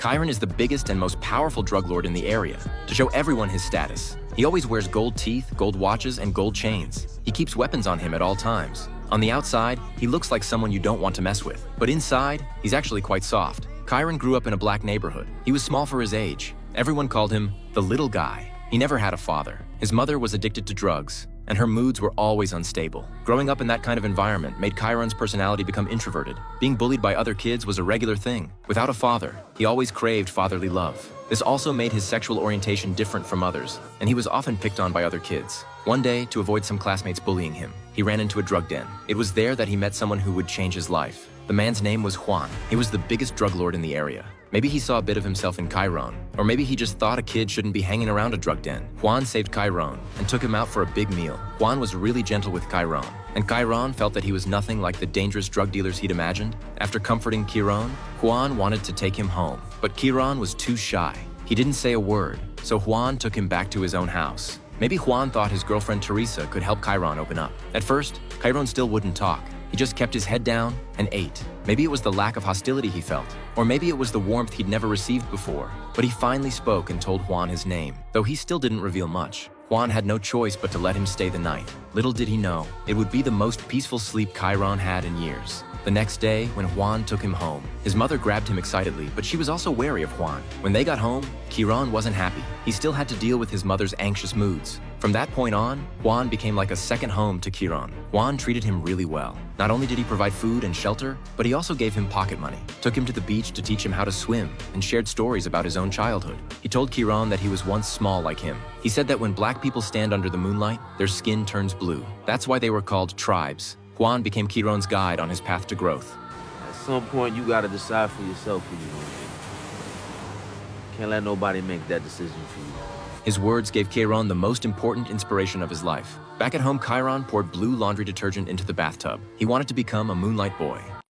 Chiron is the biggest and most powerful drug lord in the area. To show everyone his status, he always wears gold teeth, gold watches, and gold chains. He keeps weapons on him at all times. On the outside, he looks like someone you don't want to mess with. But inside, he's actually quite soft. Chiron grew up in a black neighborhood. He was small for his age. Everyone called him the little guy. He never had a father. His mother was addicted to drugs, and her moods were always unstable. Growing up in that kind of environment made Chiron's personality become introverted. Being bullied by other kids was a regular thing. Without a father, he always craved fatherly love. This also made his sexual orientation different from others, and he was often picked on by other kids. One day, to avoid some classmates bullying him, he ran into a drug den. It was there that he met someone who would change his life. The man's name was Juan. He was the biggest drug lord in the area. Maybe he saw a bit of himself in Chiron, or maybe he just thought a kid shouldn't be hanging around a drug den. Juan saved Chiron and took him out for a big meal. Juan was really gentle with Chiron, and Chiron felt that he was nothing like the dangerous drug dealers he'd imagined. After comforting Chiron, Juan wanted to take him home, but Chiron was too shy. He didn't say a word, so Juan took him back to his own house. Maybe Juan thought his girlfriend Teresa could help Chiron open up. At first, Chiron still wouldn't talk. He just kept his head down and ate. Maybe it was the lack of hostility he felt, or maybe it was the warmth he'd never received before. But he finally spoke and told Juan his name, though he still didn't reveal much. Juan had no choice but to let him stay the night. Little did he know, it would be the most peaceful sleep Chiron had in years. The next day, when Juan took him home, his mother grabbed him excitedly, but she was also wary of Juan. When they got home, Chiron wasn't happy. He still had to deal with his mother's anxious moods. From that point on, Juan became like a second home to Chiron. Juan treated him really well. Not only did he provide food and shelter, but he also gave him pocket money, took him to the beach to teach him how to swim, and shared stories about his own childhood. He told Chiron that he was once small like him. He said that when black people stand under the moonlight, their skin turns blue. That's why they were called tribes. Juan became Chiron's guide on his path to growth. At some point, you gotta decide for yourself who you want to be. Can't let nobody make that decision for you. His words gave Chiron the most important inspiration of his life. Back at home, Chiron poured blue laundry detergent into the bathtub. He wanted to become a moonlight boy.